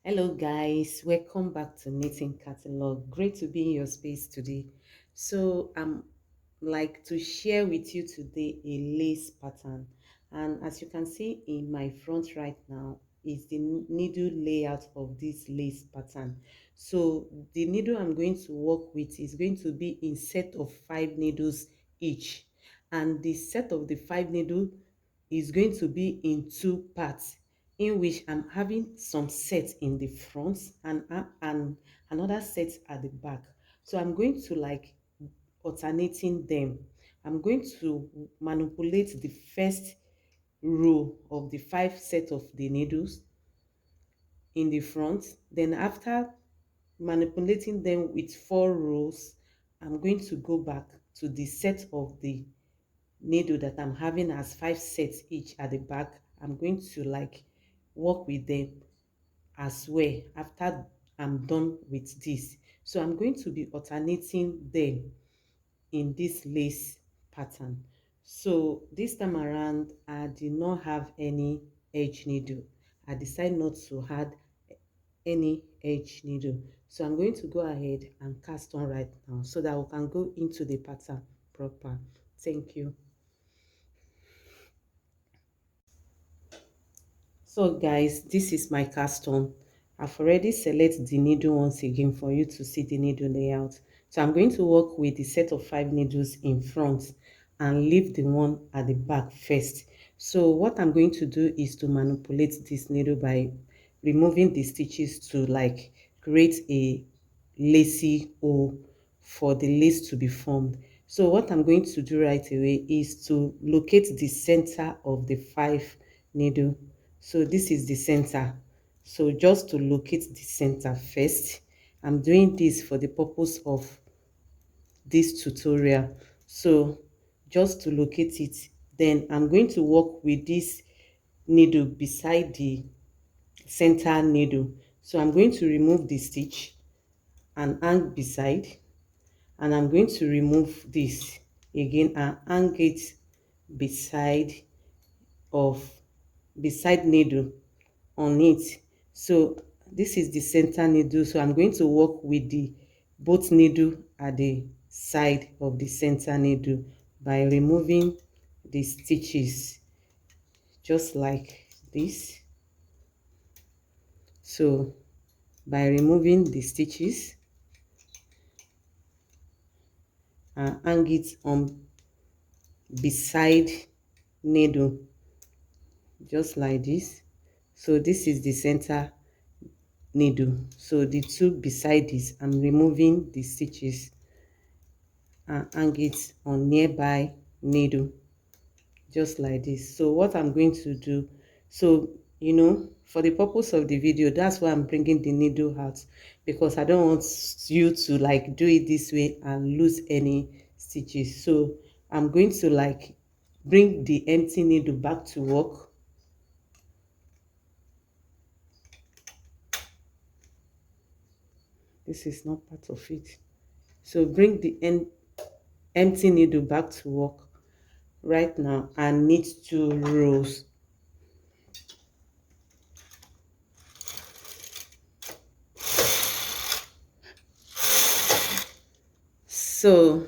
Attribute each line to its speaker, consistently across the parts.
Speaker 1: Hello, guys. Welcome back to Knitting Catalog. Great to be in your space today. So, I'm like to share with you today a lace pattern, and as you can see in my front right now is the needle layout of this lace pattern. So, the needle I'm going to work with is going to be in set of 5 needles each, and the set of the 5 needle is going to be in two parts, in which I'm having some sets in the front and another set at the back. So I'm going to like alternating them. I'm going to manipulate the first row of the 5 set of the needles in the front. Then after manipulating them with 4 rows, I'm going to go back to the set of the needle that I'm having as 5 sets each at the back. I'm going to like work with them as well after I'm done with this. So I'm going to be alternating them in this lace pattern. So this time around, I did not have any edge needle. I decided not to add any edge needle. So I'm going to go ahead and cast on right now so that we can go into the pattern proper. Thank you. So guys, this is my cast on. I've already selected the needle once again for you to see the needle layout. So I'm going to work with the set of 5 needles in front and leave the one at the back first. So what I'm going to do is to manipulate this needle by removing the stitches to like create a lacy hole for the lace to be formed. So what I'm going to do right away is to locate the center of the 5 needle. So this is the center. So just to locate the center first, I'm doing this for the purpose of this tutorial. So just to locate it, then I'm going to work with this needle beside the center needle. So I'm going to remove the stitch and hang beside, and I'm going to remove this again and hang it beside of beside needle on it. So this is the center needle, so I'm going to work with the both needle at the side of the center needle by removing the stitches just like this. So by removing the stitches and hang it on beside needle just like this. So this is the center needle, so the two beside this, I'm removing the stitches and hang it on nearby needle just like this. So what I'm going to do, so for the purpose of the video, that's why I'm bringing the needle out, because I don't want you to like do it this way and lose any stitches. So I'm going to like bring the empty needle back to work. This is not part of it. So bring the empty needle back to work right now and knit 2 rows. So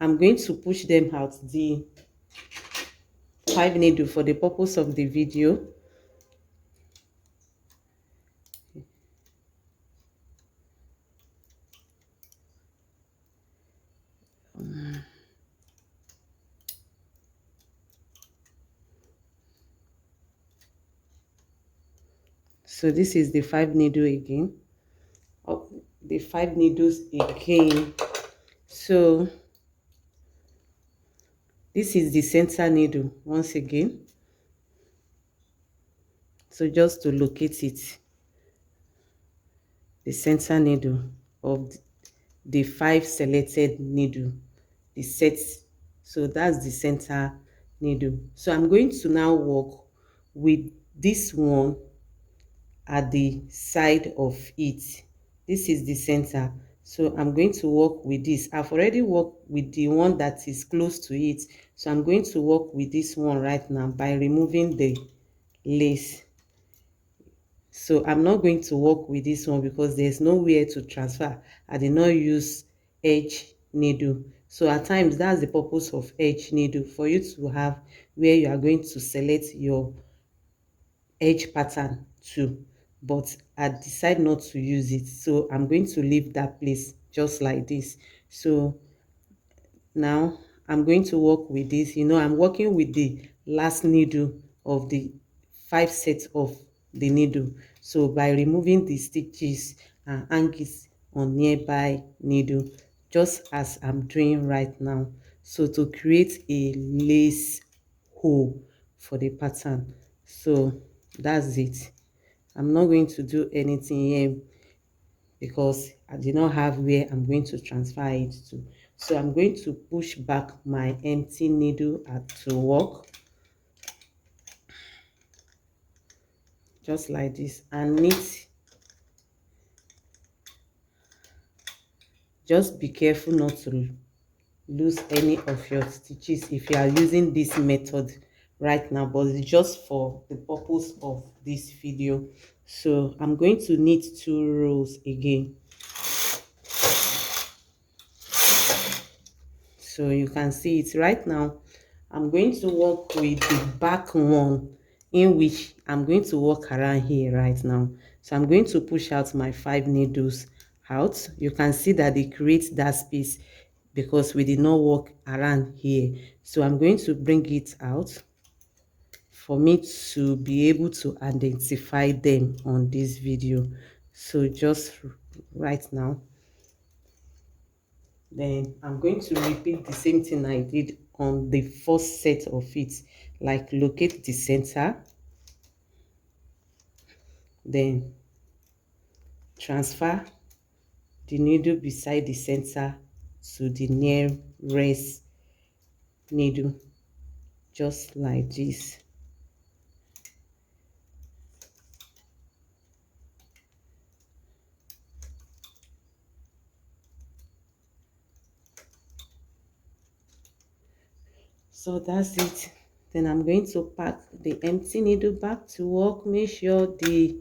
Speaker 1: I'm going to push them out, the 5 needle, for the purpose of the video. So this is the 5 needle again. Oh, the 5 needles again. So this is the center needle once again. So just to locate it, the center needle of the 5 selected needle, the set. So that's the center needle. So I'm going to now work with this one at the side of it. This is the center, so I'm going to work with this. I've already worked with the one that is close to it, so I'm going to work with this one right now by removing the lace. So I'm not going to work with this one because there's nowhere to transfer. I did not use edge needle. So at times that's the purpose of edge needle, for you to have where you are going to select your edge pattern to, but I decide not to use it, so I'm going to leave that place just like this. So now I'm going to work with this. I'm working with the last needle of the 5 sets of the needle. So by removing the stitches and hang it on nearby needle, just as I'm doing right now, so to create a lace hole for the pattern. So that's it. I'm not going to do anything here because I did not have where I'm going to transfer it to. So I'm going to push back my empty needle to work just like this and knit. Just be careful not to lose any of your stitches if you are using this method right now, but it's just for the purpose of this video. So I'm going to knit 2 rows again. So you can see it right now. I'm going to work with the back one, in which I'm going to work around here right now. So I'm going to push out my 5 needles out. You can see that they create that space because we did not work around here. So I'm going to bring it out for me to be able to identify them on this video. So just right now, then I'm going to repeat the same thing I did on the first set of it, like locate the center, then transfer the needle beside the center to the nearest needle, just like this. So that's it. Then I'm going to pack the empty needle back to work. Make sure the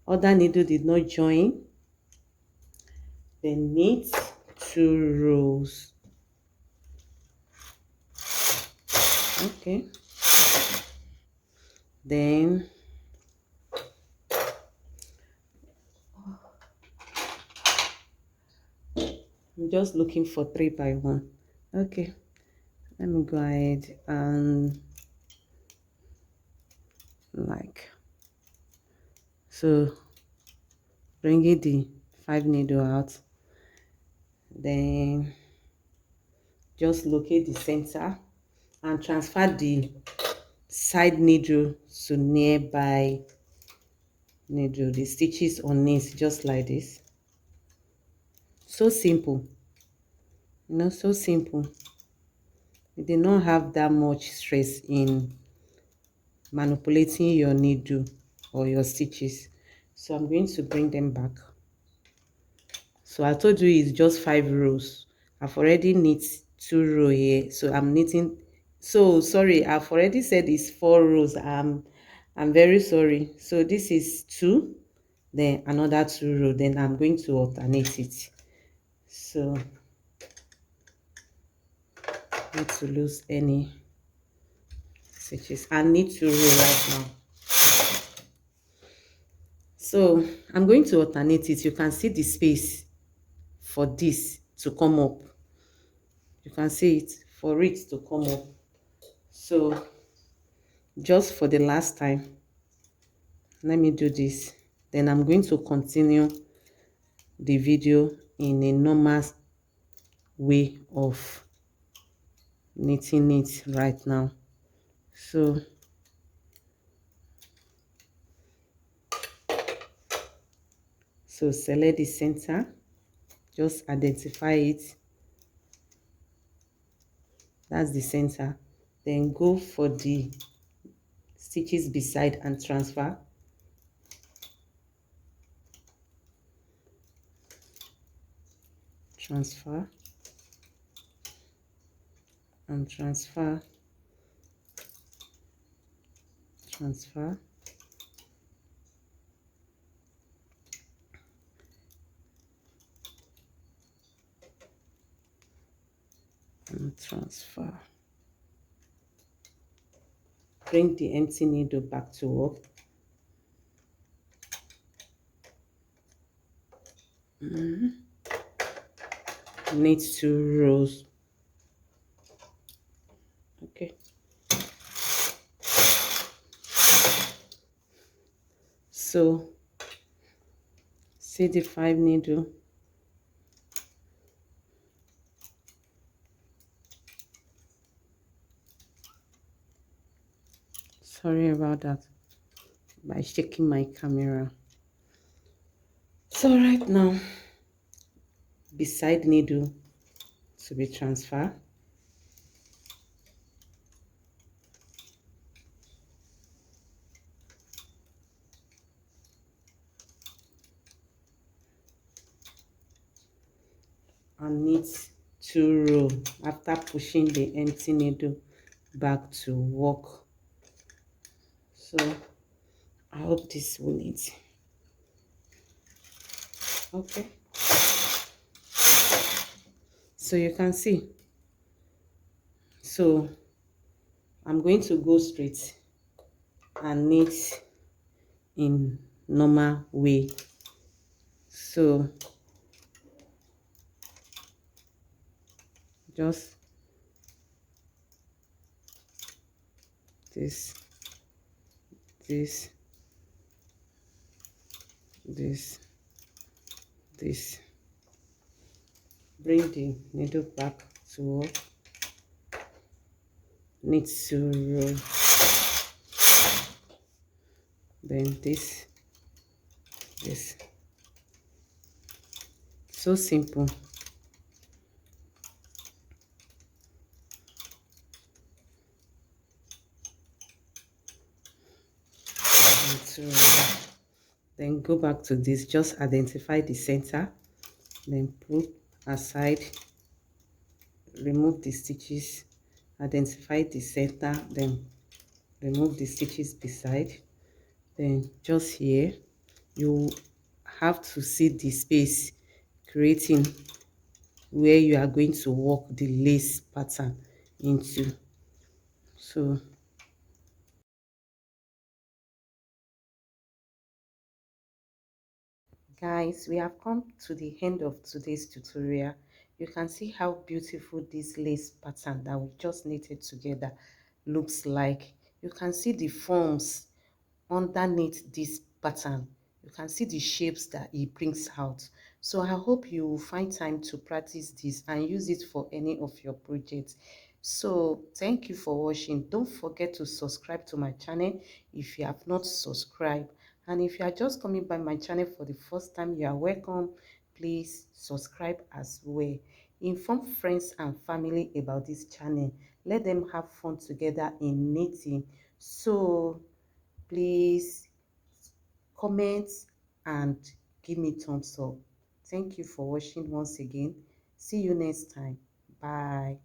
Speaker 1: other needle did not join. Then knit 2 rows. Okay. Then I'm just looking for 3x1. Okay, let me go ahead and like so, bringing the 5 needle out, then just locate the center and transfer the side needle to nearby needle, the stitches on it, just like this. So simple, so simple. You did not have that much stress in manipulating your needle or your stitches. So I'm going to bring them back. So I told you it's just 5 rows. I've already knit 2 rows here, so I'm knitting. So sorry, I've already said it's 4 rows. I'm very sorry. So this is 2, then another 2 rows, then I'm going to alternate it. So not to lose any stitches. I need 2 rows right now. So I'm going to alternate it. You can see the space for this to come up. You can see it for it to come up. So just for the last time, let me do this. Then I'm going to continue the video in a normal way of knitting it right now. So select the center, just identify it. That's the center. Then go for the stitches beside and transfer. Transfer and transfer, transfer, and transfer. Bring the empty needle back to work. Knit 2 rows. Okay, so see the 5 needle, sorry about that, by shaking my camera. So right now, beside needle to be transferred, and knit 2 row after pushing the empty needle back to work. So I hope this will knit. Okay, so you can see, so I'm going to go straight and knit in normal way. So just this, this, this, this. Bring the needle back to work. Knit 2 row. Then this. So simple. And 2 row. Then go back to this. Just identify the center. Then put aside. Remove the stitches. Identify the center. Then remove the stitches beside. Then just here, you have to see the space creating where you are going to work the lace pattern into. So guys, we have come to the end of today's tutorial. You can see how beautiful this lace pattern that we just knitted together looks like. You can see the forms underneath this pattern. You can see the shapes that it brings out. So I hope you will find time to practice this and use it for any of your projects. So thank you for watching. Don't forget to subscribe to my channel if you have not subscribed. And if you are just coming by my channel for the first time, you are welcome. Please subscribe as well. Inform friends and family about this channel. Let them have fun together in knitting. So please comment and give me thumbs up. Thank you for watching once again. See you next time. Bye.